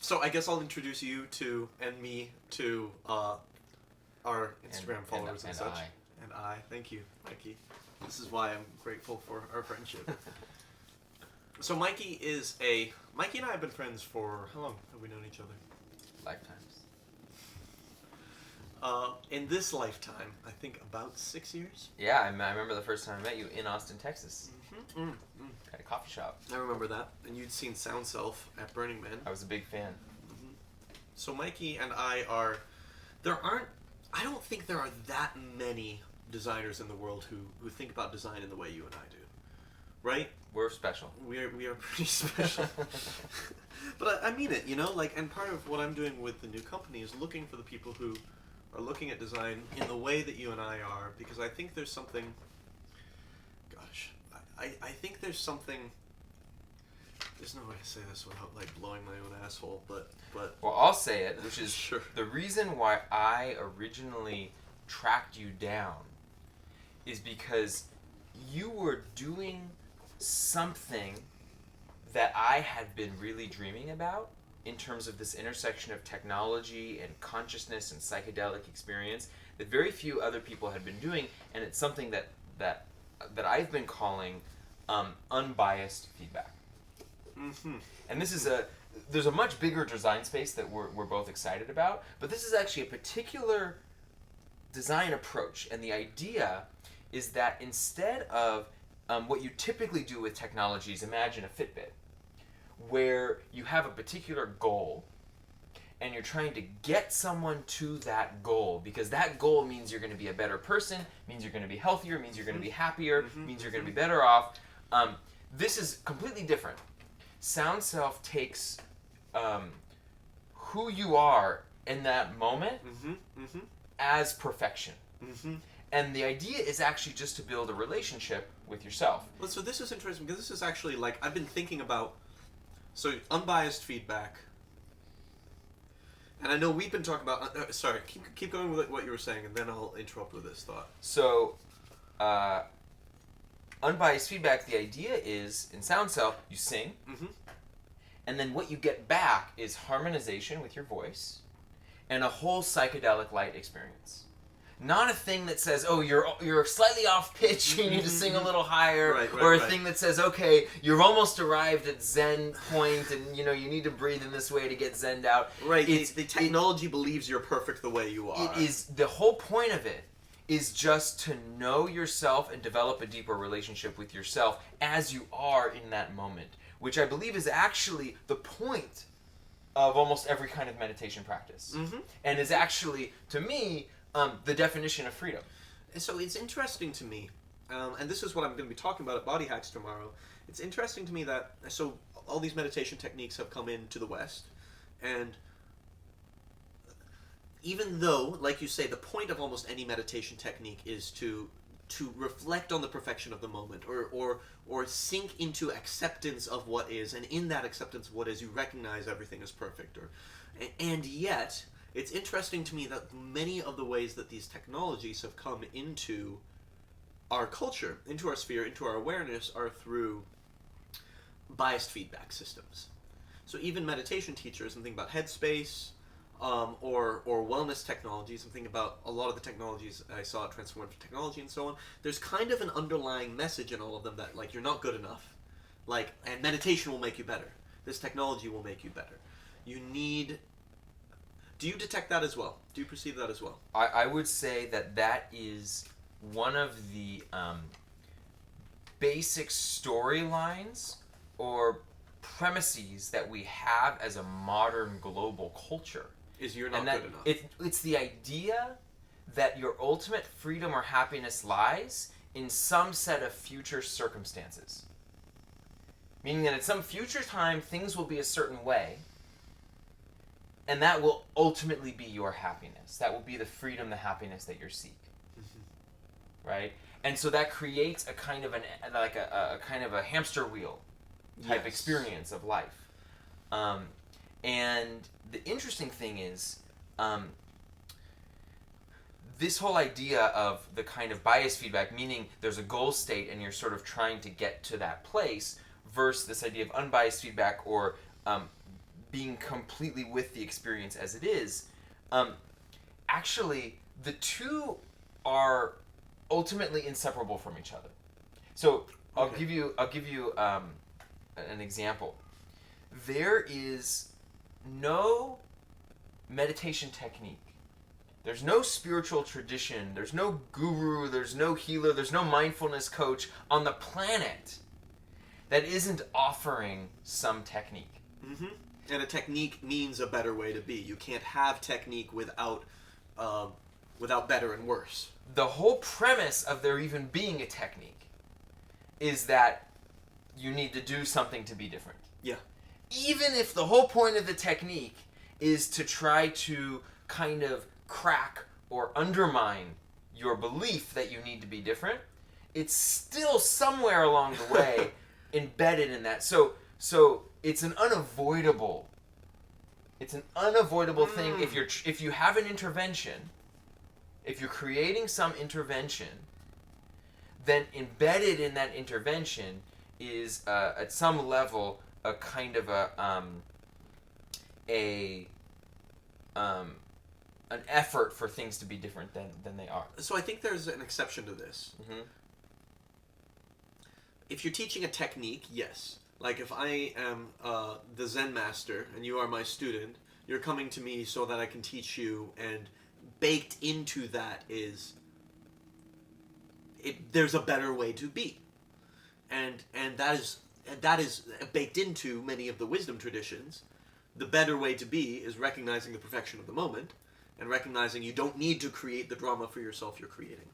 So I guess I'll introduce you to and me to our Instagram followers and such. And I. Thank you, Mikey. This is why I'm grateful for our friendship. So Mikey and I have been friends for, how long have we known each other? Lifetimes. In this lifetime, I think about 6 years. Yeah, I remember the first time I met you in Austin, Texas. At a coffee shop. I remember that. And you'd seen Sound Self at Burning Man. I was a big fan. So Mikey and I I don't think there are that many designers in the world who think about design in the way you and I do. Right? We're special. We are pretty special. But I mean it, and part of what I'm doing with the new company is looking for the people who are looking at design in the way that you and I are, because I think there's something, I think there's something, there's no way to say this without, blowing my own asshole, but... Well, I'll say it, which is sure. The reason why I originally tracked you down is because you were doing something that I had been really dreaming about in terms of this intersection of technology and consciousness and psychedelic experience that very few other people had been doing, and it's something that I've been calling unbiased feedback. Mm-hmm. And this is there's a much bigger design space that we're both excited about, but this is actually a particular design approach, and the idea is that instead of what you typically do with technologies, imagine a Fitbit, where you have a particular goal and you're trying to get someone to that goal, because that goal means you're going to be a better person, means you're going to be healthier, means you're going to be happier, means you're going to be better off. This is completely different. Sound Self takes who you are in that moment as perfection. And the idea is actually just to build a relationship with yourself. Well, so this is interesting, because this is actually, I've been thinking about, so unbiased feedback, and I know we've been talking about, sorry, keep going with what you were saying, and then I'll interrupt with this thought. So, unbiased feedback, the idea is, in Sound Self, you sing, and then what you get back is harmonization with your voice, and a whole psychedelic light experience. Not a thing that says, oh, you're slightly off pitch, you need to sing a little higher, or a thing that says, okay, you've almost arrived at Zen point, and you need to breathe in this way to get Zen'd out. Right. The technology believes you're perfect the way you are. It is, the whole point of it is just to know yourself and develop a deeper relationship with yourself as you are in that moment, which I believe is actually the point of almost every kind of meditation practice, and is actually, to me, the definition of freedom. So it's interesting to me, and this is what I'm going to be talking about at Body Hacks tomorrow. It's interesting to me that, so all these meditation techniques have come into the West, and even though, like you say, the point of almost any meditation technique is to reflect on the perfection of the moment, or sink into acceptance of what is, and in that acceptance of what is, you recognize everything is perfect. And yet, it's interesting to me that many of the ways that these technologies have come into our culture, into our sphere, into our awareness, are through biased feedback systems. So even meditation teachers, I'm thinking about Headspace, or wellness technologies, I'm thinking about a lot of the technologies I saw at Transformative Technology and so on. There's kind of an underlying message in all of them that, you're not good enough. And meditation will make you better. This technology will make you better. Do you detect that as well? Do you perceive that as well? I would say that is one of the basic storylines or premises that we have as a modern global culture. Is you're not good enough. It's the idea that your ultimate freedom or happiness lies in some set of future circumstances. Meaning that at some future time, things will be a certain way, and that will ultimately be your happiness. That will be the freedom, the happiness that you seek. Right? And so that creates a kind of a kind of a hamster wheel type experience of life. And the interesting thing is, this whole idea of the kind of bias feedback, meaning there's a goal state and you're sort of trying to get to that place, versus this idea of unbiased feedback, or being completely with the experience as it is, actually the two are ultimately inseparable from each other. So I'll give you an example. There is no meditation technique. There's no spiritual tradition. There's no guru. There's no healer. There's no mindfulness coach on the planet that isn't offering some technique. Mm-hmm. And a technique means a better way to be. You can't have technique without better and worse. The whole premise of there even being a technique is that you need to do something to be different. Yeah. Even if the whole point of the technique is to try to kind of crack or undermine your belief that you need to be different, it's still somewhere along the way embedded in that. So it's an unavoidable thing if you have an intervention, if you're creating some intervention, then embedded in that intervention is at some level a kind of an effort for things to be different than they are. So I think there's an exception to this. Mm-hmm. If you're teaching a technique, yes. Like if I am the Zen master and you are my student, you're coming to me so that I can teach you, and baked into that is there's a better way to be. And that is baked into many of the wisdom traditions. The better way to be is recognizing the perfection of the moment and recognizing you don't need to create the drama for yourself you're creating.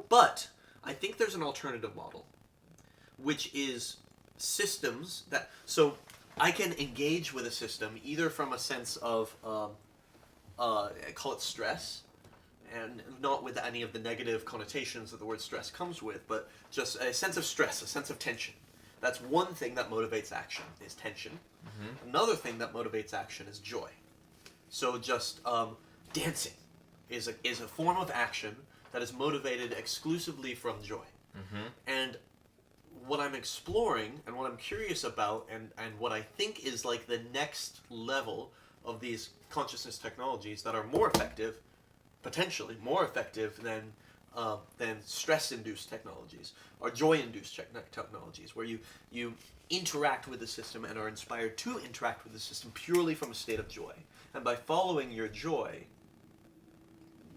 But I think there's an alternative model, which is systems that... So I can engage with a system either from a sense of, I call it stress, and not with any of the negative connotations that the word stress comes with, but just a sense of stress, a sense of tension. That's one thing that motivates action, is tension. Mm-hmm. Another thing that motivates action is joy. So just dancing is a form of action that is motivated exclusively from joy. Mm-hmm. And what I'm exploring and what I'm curious about and what I think is like the next level of these consciousness technologies that are more effective, potentially more effective than stress-induced technologies or joy-induced technologies, where you interact with the system and are inspired to interact with the system purely from a state of joy. And by following your joy,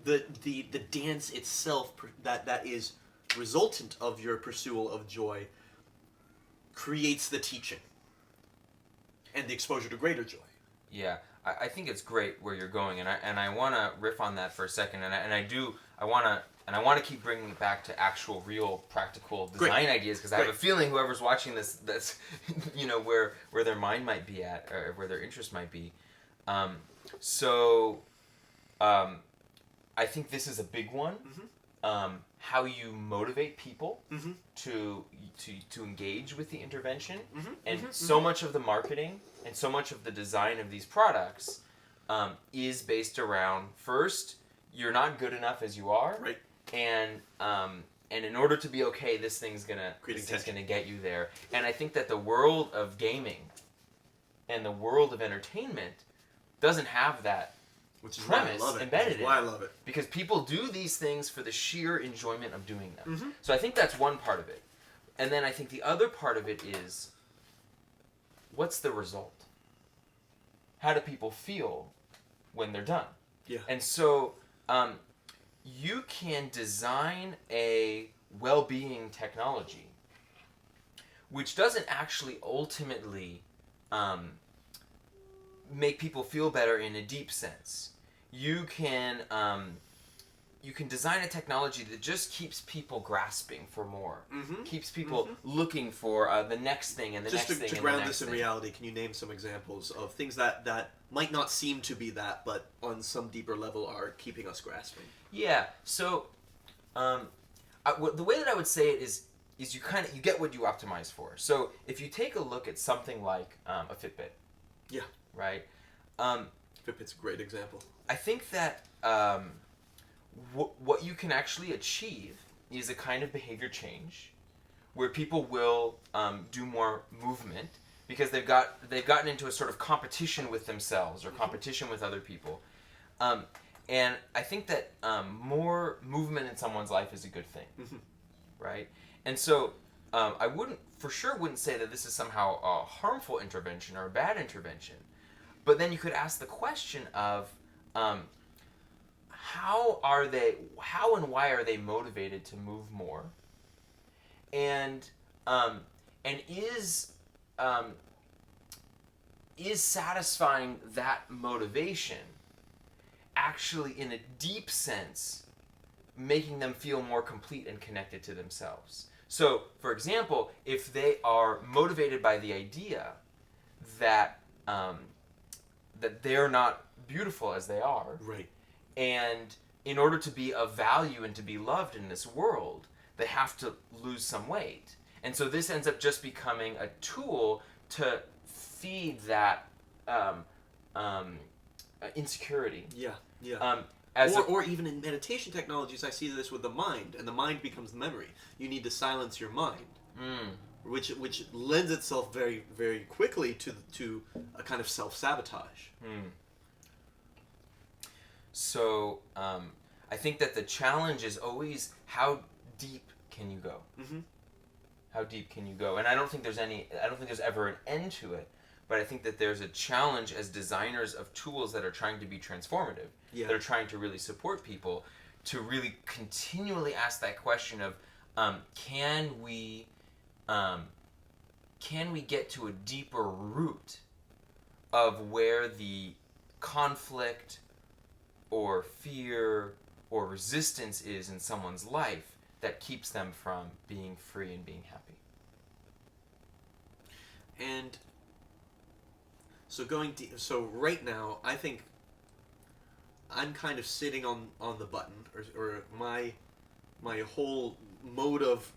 the dance itself that is resultant of your pursuit of joy creates the teaching and the exposure to greater joy. Yeah, I think it's great where you're going, and I want to riff on that for a second, and I want to keep bringing it back to actual, real, practical design ideas, because I have a feeling whoever's watching this, that's where their mind might be at, or where their interest might be. I think this is a big one. Mm-hmm. How you motivate people mm-hmm. to engage with the intervention, mm-hmm. and mm-hmm. so much of the marketing and so much of the design of these products is based around, first, you're not good enough as you are, right? And in order to be okay, this thing's gonna get you there. And I think that the world of gaming and the world of entertainment doesn't have that premise embedded in it. Why I love it. Because people do these things for the sheer enjoyment of doing them. Mm-hmm. So I think that's one part of it. And then I think the other part of it is, what's the result? How do people feel when they're done? Yeah. And so you can design a well-being technology which doesn't actually ultimately make people feel better in a deep sense. You can design a technology that just keeps people grasping for more, mm-hmm. keeps people mm-hmm. looking for the next thing and the next thing and the next thing. Just to ground this in reality, can you name some examples of things that might not seem to be that, but on some deeper level are keeping us grasping? Yeah. So, the way that I would say it is you get what you optimize for. So if you take a look at something like a Fitbit. Yeah. Right. Fitbit's a great example. I think that what you can actually achieve is a kind of behavior change where people will do more movement because they've gotten into a sort of competition with themselves or competition with other people. And I think that more movement in someone's life is a good thing, right? And so I wouldn't say that this is somehow a harmful intervention or a bad intervention, but then you could ask the question of how and why are they motivated to move more, and is satisfying that motivation actually, in a deep sense, making them feel more complete and connected to themselves. So, for example, if they are motivated by the idea that that they're not beautiful as they are, right, and in order to be of value and to be loved in this world, they have to lose some weight, and so this ends up just becoming a tool to feed that insecurity. Yeah. Or even in meditation technologies, I see this with the mind, and the mind becomes the memory. You need to silence your mind, which lends itself very, very quickly to a kind of self-sabotage. So I think that the challenge is always how deep can you go? How deep can you go? And I don't think there's ever an end to it. But I think that there's a challenge as designers of tools that are trying to be transformative, that are trying to really support people, to really continually ask that question of, can we get to a deeper root of where the conflict or fear or resistance is in someone's life that keeps them from being free and being happy? And so right now, I think I'm kind of sitting on the button, or my whole mode of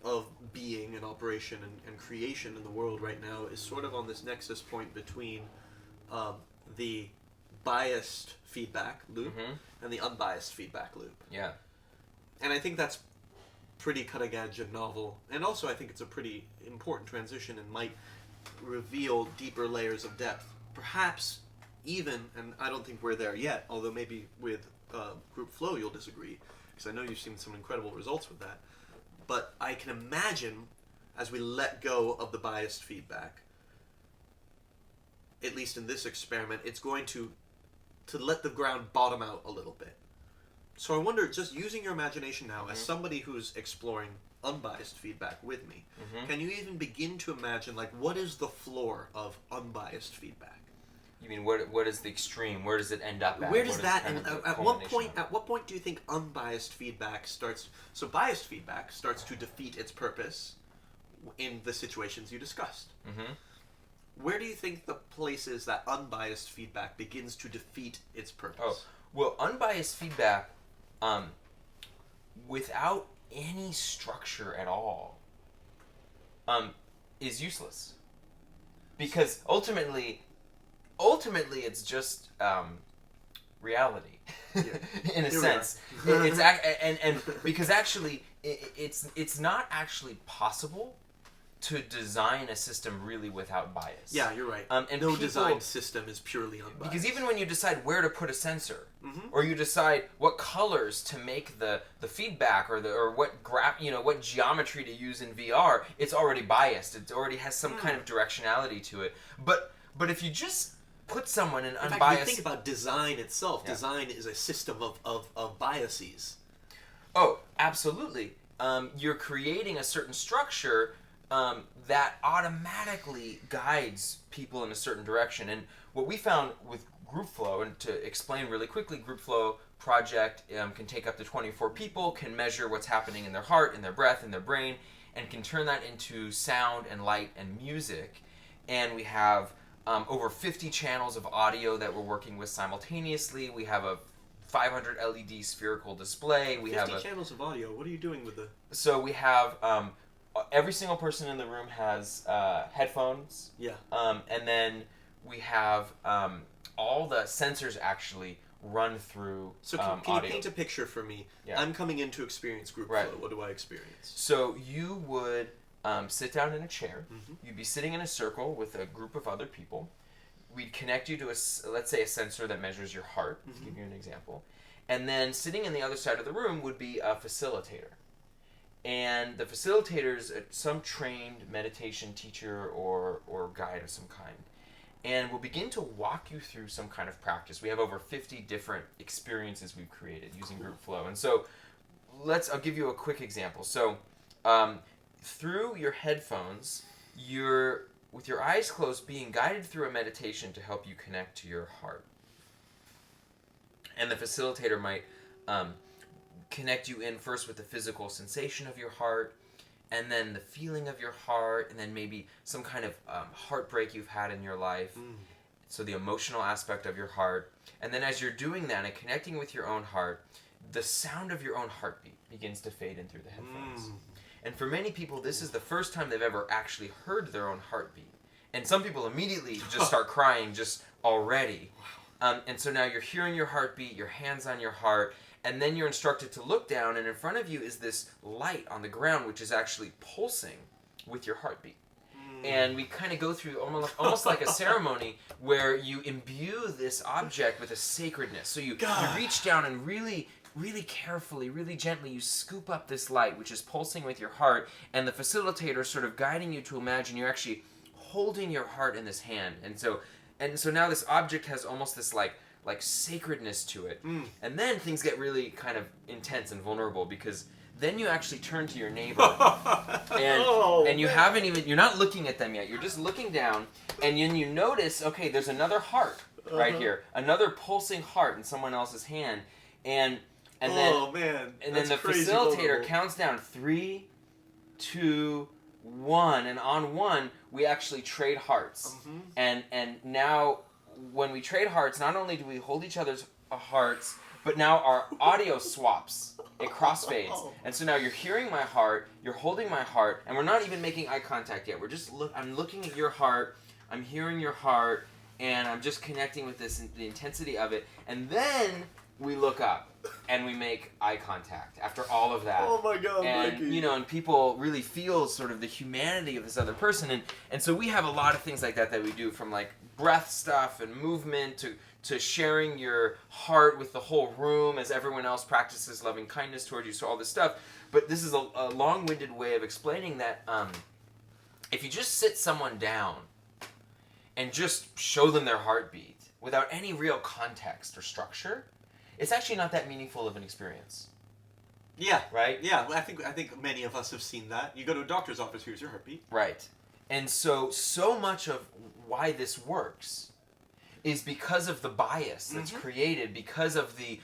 being and operation and creation in the world right now is sort of on this nexus point between the biased feedback loop and the unbiased feedback loop. Yeah. And I think that's pretty cutting edge and novel, and also I think it's a pretty important transition and might reveal deeper layers of depth. Perhaps even, and I don't think we're there yet, although maybe with group flow you'll disagree, because I know you've seen some incredible results with that, but I can imagine as we let go of the biased feedback, at least in this experiment, it's going to let the ground bottom out a little bit. So I wonder, just using your imagination now, as somebody who's exploring unbiased feedback with me, can you even begin to imagine, like, what is the floor of unbiased feedback? You mean what is the extreme? Where does it end up at? Where does that end? At what point do you think unbiased feedback starts? So biased feedback starts to defeat its purpose in the situations you discussed. Where do you think the place is that unbiased feedback begins to defeat its purpose? Oh, well, unbiased feedback, without any structure at all, is useless, because ultimately it's just reality. In a sense. It's and because actually it's not actually possible to design a system really without bias. Yeah, you're right. And no design system is purely unbiased. Because even when you decide where to put a sensor, or you decide what colors to make the feedback, or what geometry to use in VR, it's already biased. It already has some kind of directionality to it. But if you just put someone in unbiased... In fact, if you think about design itself, design is a system of biases. Oh, absolutely. You're creating a certain structure that automatically guides people in a certain direction. And what we found with group flow, and to explain really quickly, group flow project can take up to 24 people, can measure what's happening in their heart, in their breath, in their brain, and can turn that into sound and light and music. And we have over 50 channels of audio that we're working with simultaneously. We have a 500 LED spherical display. We 50 have channels of audio. What are you doing with the... So we have... every single person in the room has headphones. Yeah. And then we have all the sensors actually run through So can audio. you paint a picture for me? Yeah. I'm coming in to experience group Right. flow. What do I experience? So you would sit down in a chair. Mm-hmm. You'd be sitting in a circle with a group of other people. We'd connect you to let's say a sensor that measures your heart, to give you an example. And then sitting in the other side of the room would be a facilitator. And the facilitator's some trained meditation teacher or guide of some kind. And we'll begin to walk you through some kind of practice. We have over 50 different experiences we've created using group flow. And so I'll give you a quick example. So through your headphones, you're, with your eyes closed, being guided through a meditation to help you connect to your heart. And the facilitator might connect you in first with the physical sensation of your heart, and then the feeling of your heart, and then maybe some kind of heartbreak you've had in your life. So the emotional aspect of your heart. And then as you're doing that and connecting with your own heart, the sound of your own heartbeat begins to fade in through the headphones. And for many people, this is the first time they've ever actually heard their own heartbeat. And some people immediately just start crying just already. And so now you're hearing your heartbeat, your hands on your heart, and then you're instructed to look down, and in front of you is this light on the ground, which is actually pulsing with your heartbeat. And we kind of go through almost like a ceremony where you imbue this object with a sacredness. So you reach down and really carefully, really gently, you scoop up this light, which is pulsing with your heart, and the facilitator is sort of guiding you to imagine you're actually holding your heart in this hand. And so now this object has almost this like sacredness to it. And then things get really kind of intense and vulnerable, because then you actually turn to your neighbor and you haven't even, you're not looking at them yet, you're just looking down, and then you notice, okay, there's another heart right here, another pulsing heart in someone else's hand, and then the facilitator counts down 3, 2, 1, and on 1 we actually trade hearts. And now when we trade hearts, not only do we hold each other's hearts, but now our audio swaps. It crossfades. And so now you're hearing my heart, you're holding my heart, and we're not even making eye contact yet. We're just I'm looking at your heart, I'm hearing your heart, and I'm just connecting with this, the intensity of it. And then we look up and we make eye contact after all of that. Oh my God, and Mikey. and people really feel sort of the humanity of this other person, and so we have a lot of things like that we do, from like breath stuff and movement to sharing your heart with the whole room as everyone else practices loving kindness towards you, so all this stuff. But this is a long-winded way of explaining that if you just sit someone down and just show them their heartbeat without any real context or structure, it's actually not that meaningful of an experience. Yeah. Right? Yeah, I think many of us have seen that. You go to a doctor's office, here's your heartbeat. Right. And so much of why this works is because of the bias that's created, because of the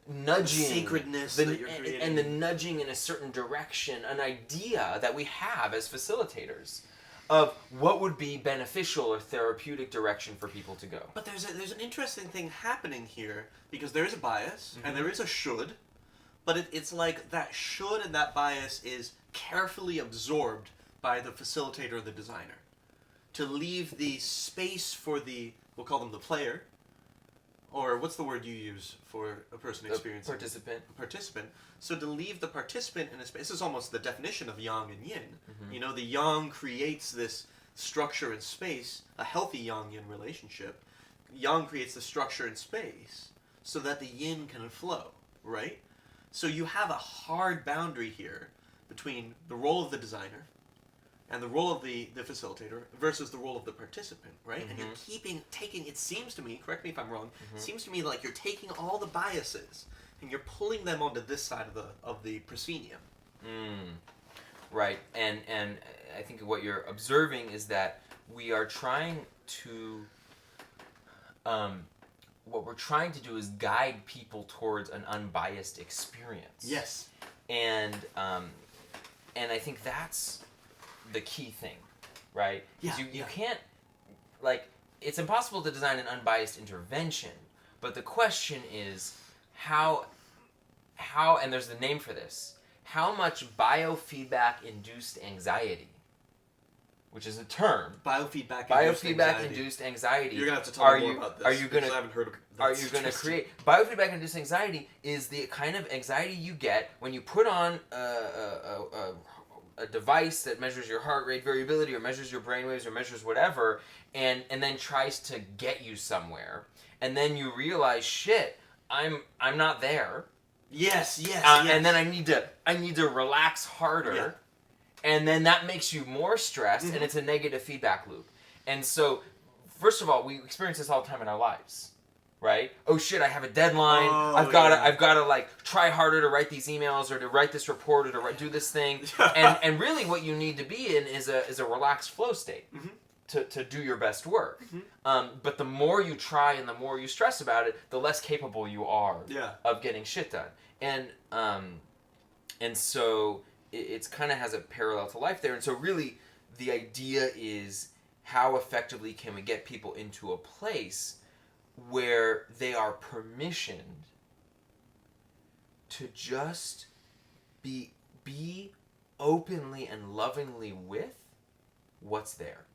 nudging, the sacredness that you're creating, and the nudging in a certain direction, an idea that we have as facilitators of what would be beneficial or therapeutic direction for people to go. But there's an interesting thing happening here, because there is a bias and there is a should, but it's like that should and that bias is carefully absorbed by the facilitator or the designer to leave the space for the, we'll call them the player, or what's the word you use for a person experiencing? Participant. So to leave the participant in a space, this is almost the definition of yang and yin. You know, the yang creates this structure and space, a healthy yang-yin relationship. Yang creates the structure and space so that the yin can flow, right? So you have a hard boundary here between the role of the designer and the role of the facilitator versus the role of the participant, right? And you're taking, it seems to me, correct me if I'm wrong, it seems to me like you're taking all the biases and you're pulling them onto this side of the proscenium. Right, and I think what you're observing is that we are trying to, what we're trying to do is guide people towards an unbiased experience. Yes. And I think that's the key thing, right? Yeah, you can't, like, it's impossible to design an unbiased intervention, but the question is how, and there's the name for this, how much biofeedback-induced anxiety, which is a term. Biofeedback-induced anxiety. You're going to have to tell me more about this. Are you going I haven't heard of that. Are you going to create... Biofeedback-induced anxiety is the kind of anxiety you get when you put on a a device that measures your heart rate variability or measures your brainwaves or measures whatever, and then tries to get you somewhere, and then you realize, shit, I'm not there. Yes. And then I need to relax harder. Yeah. And then that makes you more stressed, and it's a negative feedback loop. And so, first of all, we experience this all the time in our lives, right? Oh shit, I have a deadline. I've got to like try harder to write these emails or to write this report or to do this thing. and really, what you need to be in is a relaxed flow state to do your best work. But the more you try and the more you stress about it, the less capable you are of getting shit done. And so it's kind of has a parallel to life there. And so really the idea is, how effectively can we get people into a place where they are permissioned to just be openly and lovingly with what's there?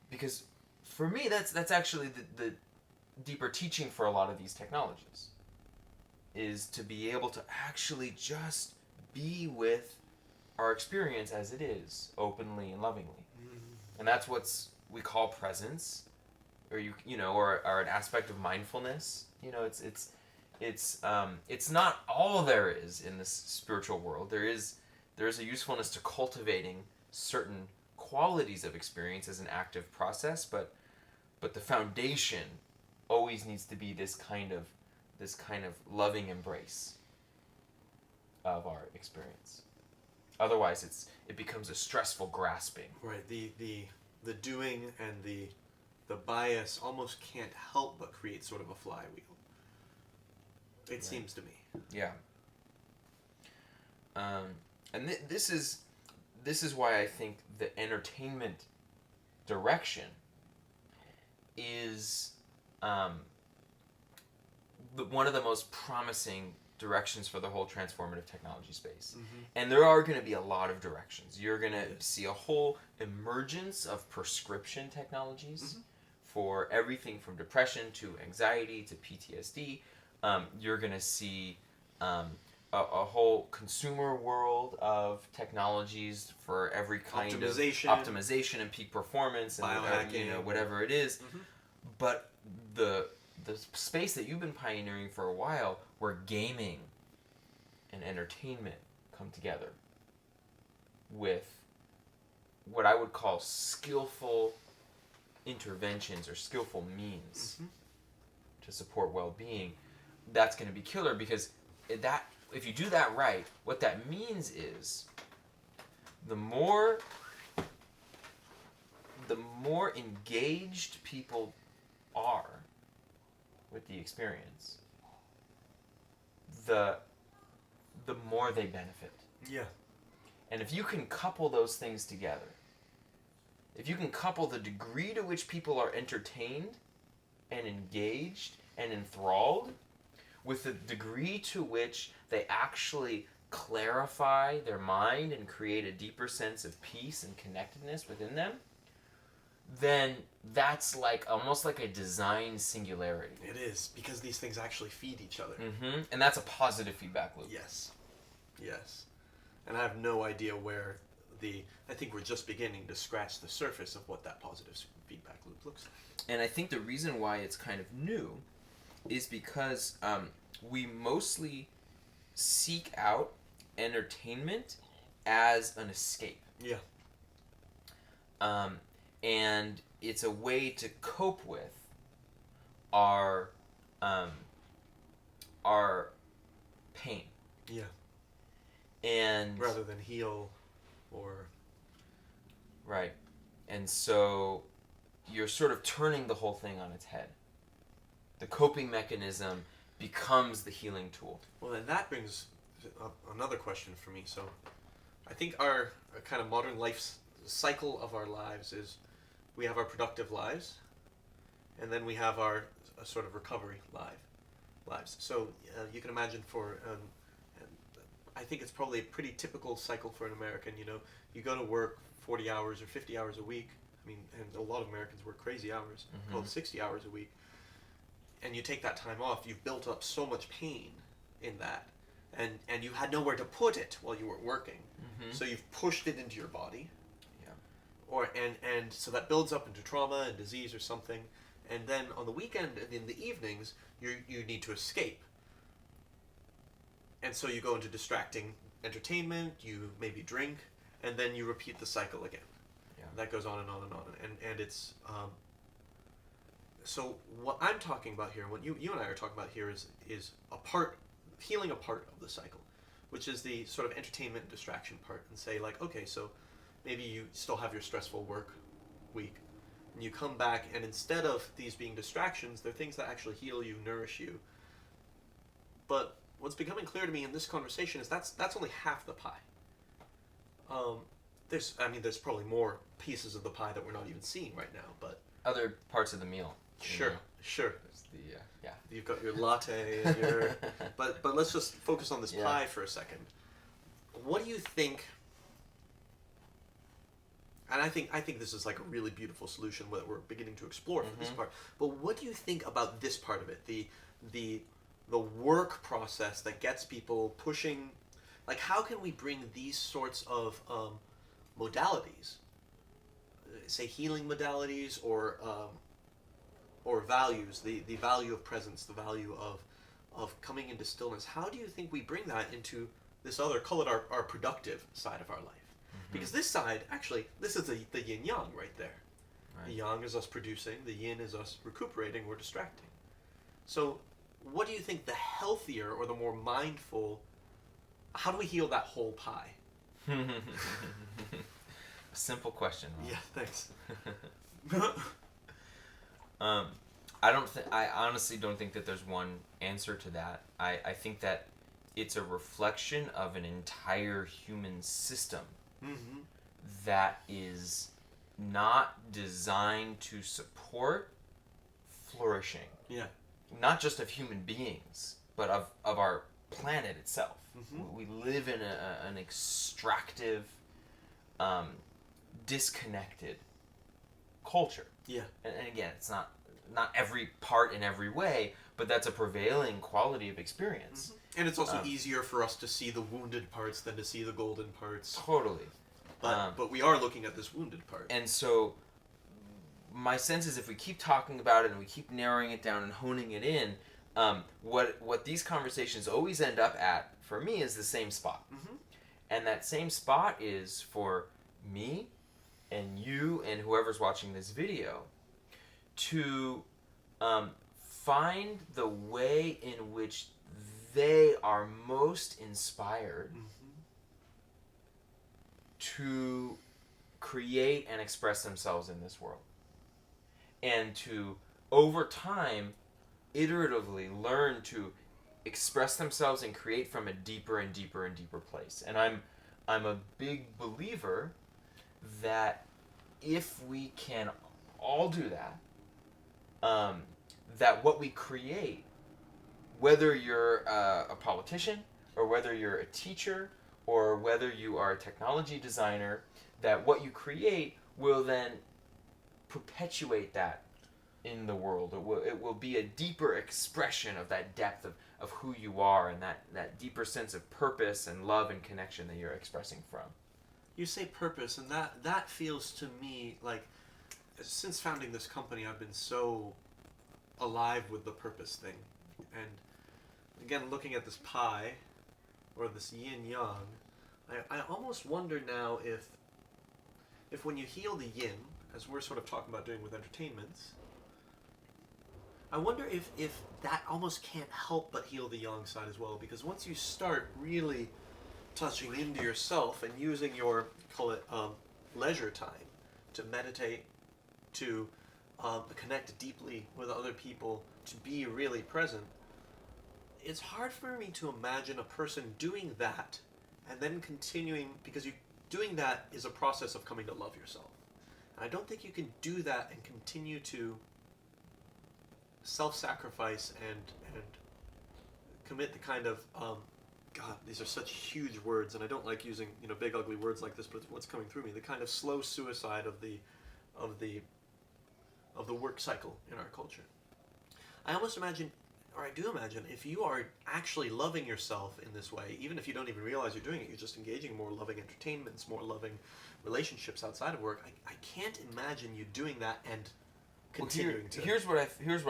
Because for me, that's actually the deeper teaching for a lot of these technologies, is to be able to actually just be with our experience as it is, openly and lovingly. And that's what's we call presence, or or an aspect of mindfulness. It's not all there is in this spiritual world. There is a usefulness to cultivating certain qualities of experience as an active process, but the foundation always needs to be this kind of loving embrace of our experience. Otherwise, it becomes a stressful grasping. Right. The doing and the bias almost can't help but create sort of a flywheel. It seems to me. Yeah. And this is why I think the entertainment direction is one of the most promising directions for the whole transformative technology space. And there are going to be a lot of directions. You're going to see a whole emergence of prescription technologies for everything from depression to anxiety to PTSD. You're going to see a whole consumer world of technologies for every kind of optimization and peak performance and whatever it is. But the space that you've been pioneering for a while, where gaming and entertainment come together with what I would call skillful interventions or skillful means to support well-being, that's going to be killer, because if you do that right, what that means is the more engaged people are with the experience, the more they benefit. Yeah. And if you can couple those things together, if you can couple the degree to which people are entertained and engaged and enthralled with the degree to which they actually clarify their mind and create a deeper sense of peace and connectedness within them, then that's almost like a design singularity. It is, because these things actually feed each other. And that's a positive feedback loop. Yes. And I have no idea where I think we're just beginning to scratch the surface of what that positive feedback loop looks like. And I think the reason why it's kind of new is because we mostly seek out entertainment as an escape. Yeah. And it's a way to cope with our pain. Yeah. And rather than heal or... Right. And so you're sort of turning the whole thing on its head. The coping mechanism becomes the healing tool. Well, and that brings up another question for me. So I think our kind of modern life cycle of our lives is we have our productive lives, and then we have our sort of recovery lives. So you can imagine I think it's probably a pretty typical cycle for an American. You go to work 40 hours or 50 hours a week. I mean, and a lot of Americans work crazy hours, called 60 hours a week. And you take that time off, you've built up so much pain in that and you had nowhere to put it while you were working. Mm-hmm. So you've pushed it into your body. Yeah. And so that builds up into trauma and disease or something. And then on the weekend and in the evenings, you need to escape. And so you go into distracting entertainment, you maybe drink, and then you repeat the cycle again. Yeah. That goes on and on and on. And it's... so what I'm talking about here, what you and I are talking about here is healing a part of the cycle, which is the sort of entertainment and distraction part, and say like, okay, so maybe you still have your stressful work week, and you come back, and instead of these being distractions, they're things that actually heal you, nourish you. But what's becoming clear to me in this conversation is that's only half the pie. There's probably more pieces of the pie that we're not even seeing right now, but Other parts of the meal. sure. There's the yeah. You've got your latte and your but let's just focus on this Yeah. pie for a second. What do you think? And I think this is like a really beautiful solution that we're beginning to explore for this Mhm. part. But what do you think about this part of it? The work process that gets people pushing. Like, how can we bring these sorts of modalities, say healing modalities or values, the value of presence, the value of coming into stillness. How do you think we bring that into this other, call it our productive side of our life? Mm-hmm. Because this side, actually, this is the yin-yang right there. Right. The yang is us producing, the yin is us recuperating or distracting. So what do you think the healthier or the more mindful, how do we heal that whole pie? A simple question. Ron. Yeah, thanks. I honestly don't think that there's one answer to that. I think that it's a reflection of an entire human system Mm-hmm. that is not designed to support flourishing, Yeah. not just of human beings, but of our planet itself. Mhm. We live in an extractive, disconnected culture. Yeah. And again, it's not every part in every way, but that's a prevailing quality of experience. And it's also easier for us to see the wounded parts than to see the golden parts. Totally. But we are looking at this wounded part. And so my sense is if we keep talking about it and we keep narrowing it down and honing it in, what these conversations always end up at, for me, is the same spot. Mm-hmm. And that same spot is for me and you and whoever's watching this video to find the way in which they are most inspired to create and express themselves in this world. And to, over time, iteratively learn to express themselves and create from a deeper and deeper and deeper place. And I'm a big believer that if we can all do that, that what we create, whether you're a politician or whether you're a teacher or whether you are a technology designer, that what you create will then perpetuate that in the world. It will be a deeper expression of that depth of who you are and that deeper sense of purpose and love and connection that you're expressing from. You say purpose, and that feels to me like, since founding this company, I've been so alive with the purpose thing. And again, looking at this pie, or this yin-yang, I almost wonder now if when you heal the yin, as we're sort of talking about doing with entertainments, I wonder if that almost can't help but heal the yang side as well, because once you start really touching into yourself and using your, call it leisure time, to meditate, to connect deeply with other people, to be really present, it's hard for me to imagine a person doing that and then continuing, because doing that is a process of coming to love yourself. And I don't think you can do that and continue to self-sacrifice and commit the kind of God, these are such huge words, and I don't like using big ugly words like this, but it's what's coming through me, the kind of slow suicide of the work cycle in our culture. I almost imagine or I do imagine, if you are actually loving yourself in this way, even if you don't even realize you're doing it, you're just engaging in more loving entertainments, more loving relationships outside of work. I can't imagine you doing that and continuing to. Here's what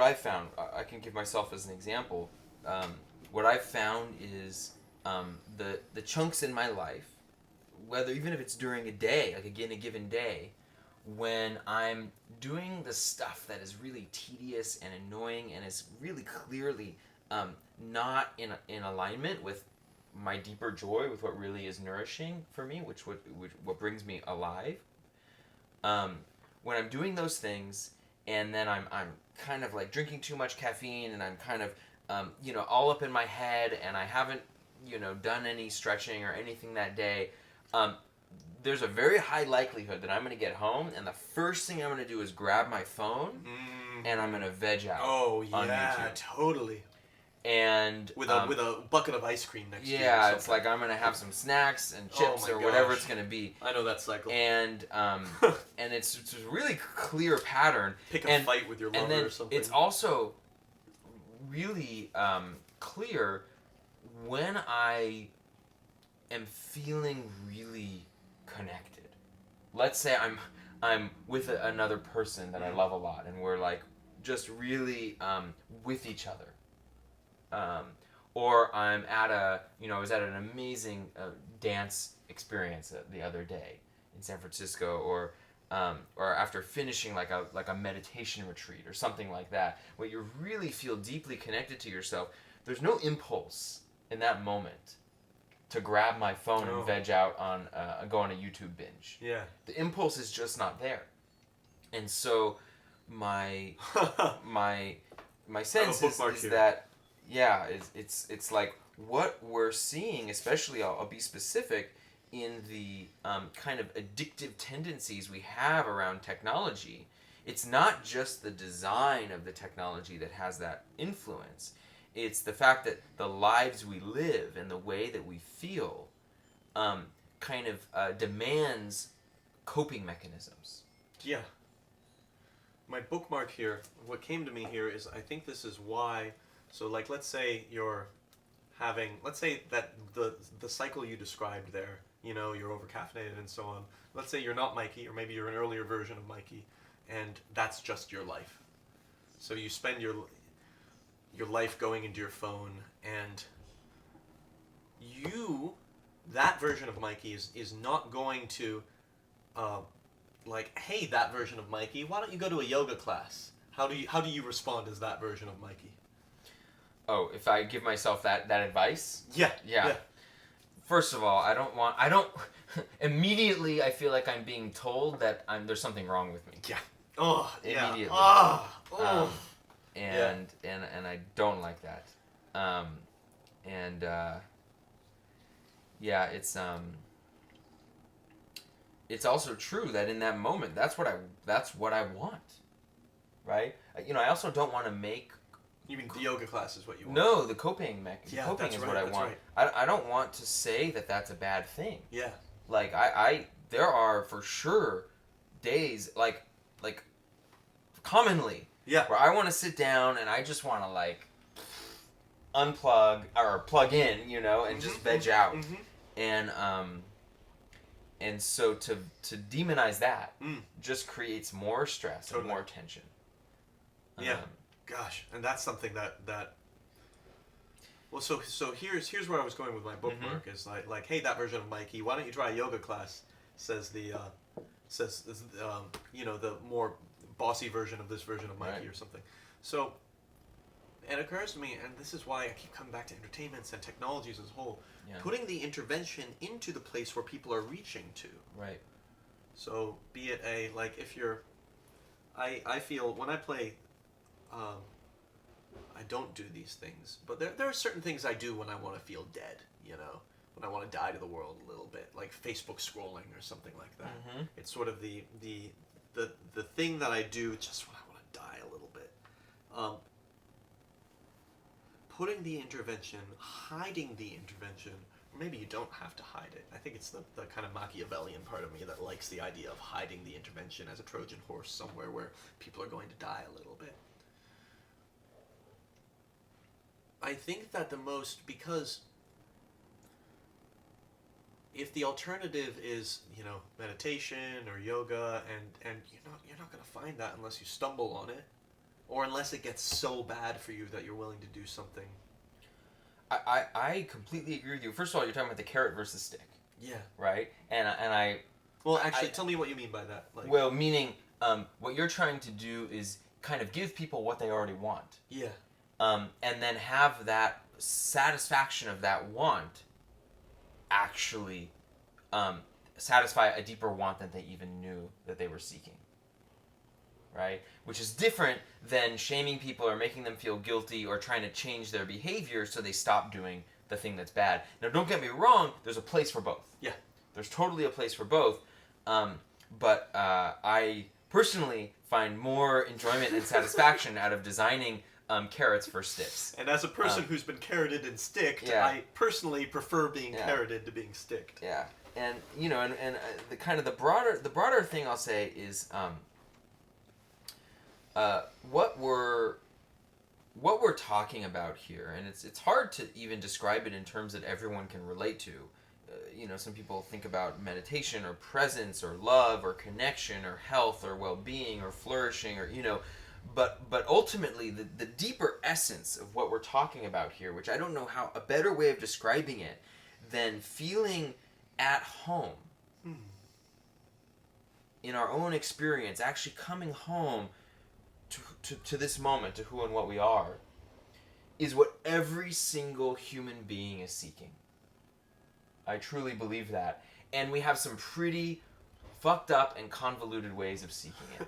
I found. I can give myself as an example. What I've found is the chunks in my life, whether even if it's during a day, like again a given day, when I'm doing the stuff that is really tedious and annoying and is really clearly not in alignment with my deeper joy, with what really is nourishing for me, which what brings me alive. When I'm doing those things, and then I'm kind of like drinking too much caffeine, and I'm kind of all up in my head, and I haven't done any stretching or anything that day. There's a very high likelihood that I'm going to get home, and the first thing I'm going to do is grab my phone, and I'm going to veg out. Oh on yeah, YouTube. Totally. And with a bucket of ice cream next to you. Yeah, it's like I'm going to have some snacks and chips or whatever it's going to be. I know that cycle. And and it's a really clear pattern. Pick a fight with your lover or something. It's also really clear when I am feeling really connected. Let's say I'm with another person that I love a lot, and we're like just really with each other. Or I'm at I was at an amazing dance experience the other day in San Francisco, or after finishing like a meditation retreat or something like that, where you really feel deeply connected to yourself. There's no impulse in that moment to grab my phone and veg out on go on a YouTube binge. Yeah. The impulse is just not there, and so my sense is that it's like what we're seeing, especially I'll be specific in the kind of addictive tendencies we have around technology. It's not just the design of the technology that has that influence. It's the fact that the lives we live and the way that we feel kind of demands coping mechanisms. Yeah. My bookmark here, what came to me here is, I think this is why, so like let's say let's say that the cycle you described there, you're over-caffeinated and so on. Let's say you're not Mikey, or maybe you're an earlier version of Mikey, and that's just your life. So you spend your life going into your phone, and that version of Mikey is not going to like, hey, that version of Mikey, why don't you go to a yoga class? How do you respond as that version of Mikey? Oh, if I give myself that advice? Yeah. First of all, I don't immediately I feel like I'm being told that there's something wrong with me. Yeah. Oh, immediately. Yeah. Oh. And I don't like that. It's also true that in that moment, that's what I want, right? I also don't want to make. You mean the yoga class is what you want? No, the coping mechanism. Yeah, coping that's is right, what I that's want. right. I don't want to say that that's a bad thing. Yeah. Like there are for sure days like commonly where I want to sit down and I just want to like unplug or plug in, and just veg out. And so to demonize that just creates more stress and more tension. Yeah. Gosh, and that's something that well, so here's where I was going with my bookmark is like, hey, that version of Mikey, why don't you try a yoga class? Says the more bossy version of this version of Mikey, or something. So it occurs to me, and this is why I keep coming back to entertainments and technologies as a whole, putting the intervention into the place where people are reaching to. Right. So be it if you're, I feel when I play, I don't do these things, but there are certain things I do when I want to feel dead, when I want to die to the world a little bit, like Facebook scrolling or something like that. Mm-hmm. It's sort of the thing that I do just when I want to die a little bit. Putting the intervention, hiding the intervention, or maybe you don't have to hide it. I think it's the kind of Machiavellian part of me that likes the idea of hiding the intervention as a Trojan horse somewhere where people are going to die a little bit. I think that because if the alternative is, meditation or yoga, and you're not going to find that unless you stumble on it, or unless it gets so bad for you that you're willing to do something. I completely agree with you. First of all, you're talking about the carrot versus stick. Yeah. Right? And I Well, actually, tell me what you mean by that. Well, meaning what you're trying to do is kind of give people what they already want. Yeah. And then have that satisfaction of that want actually satisfy a deeper want than they even knew that they were seeking. Right? Which is different than shaming people or making them feel guilty or trying to change their behavior so they stop doing the thing that's bad. Now, don't get me wrong, there's a place for both. Yeah. There's totally a place for both. But I personally find more enjoyment and satisfaction out of designing carrots for sticks. And as a person who's been carroted and sticked, Yeah. I personally prefer being carroted to being sticked. Yeah. And the kind of the broader thing I'll say is what we're talking about here, and it's hard to even describe it in terms that everyone can relate to. Some people think about meditation or presence or love or connection or health or well-being or flourishing or but ultimately the deeper essence of what we're talking about here, which I don't know how a better way of describing it than feeling at home in our own experience, actually coming home to this moment, to who and what we are, is what every single human being is seeking. I truly believe that. And we have some pretty fucked up and convoluted ways of seeking it.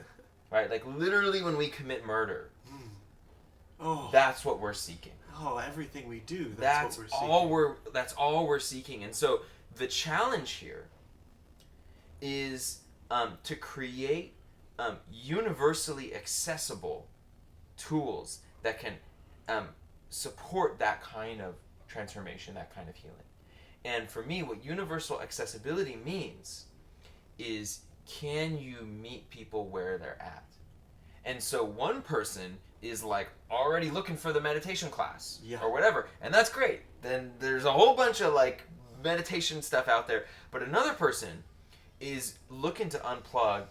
Right? Like literally when we commit murder, that's what we're seeking. Oh, everything we do, that's what we're seeking. That's all we're seeking. And so the challenge here is to create universally accessible tools that can support that kind of transformation, that kind of healing. And for me, what universal accessibility means is, can you meet people where they're at? And so one person is like already looking for the meditation class or whatever, and that's great. Then there's a whole bunch of like meditation stuff out there. But another person is looking to unplug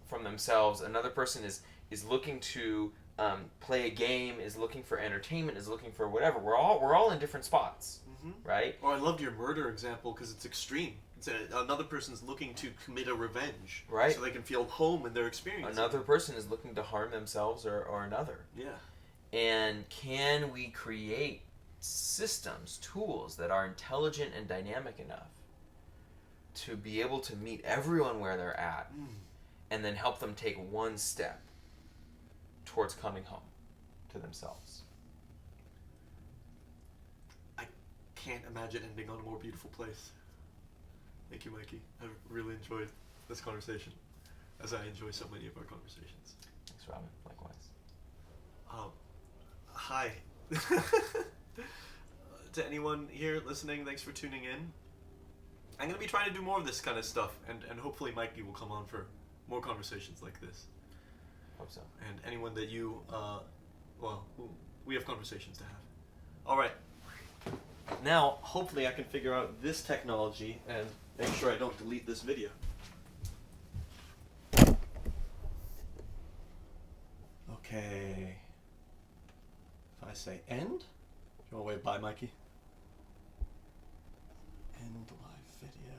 from themselves. Another person is looking to play a game, is looking for entertainment, is looking for whatever. We're all in different spots, right? Oh, I loved your murder example because it's extreme. Another person's looking to commit a revenge, right? So they can feel home in their experience. Another person is looking to harm themselves or another. Yeah. And can we create systems, tools that are intelligent and dynamic enough to be able to meet everyone where they're at, and then help them take one step towards coming home to themselves? I can't imagine ending on a more beautiful place. Thank you, Mikey. I've really enjoyed this conversation, as I enjoy so many of our conversations. Thanks, Robin. Likewise. Hi. To anyone here listening, thanks for tuning in. I'm going to be trying to do more of this kind of stuff, and hopefully Mikey will come on for more conversations like this. Hope so. And anyone that you, we have conversations to have. All right. Now, hopefully I can figure out this technology and make sure I don't delete this video. Okay. If I say end, you want to wave bye, Mikey? End live video.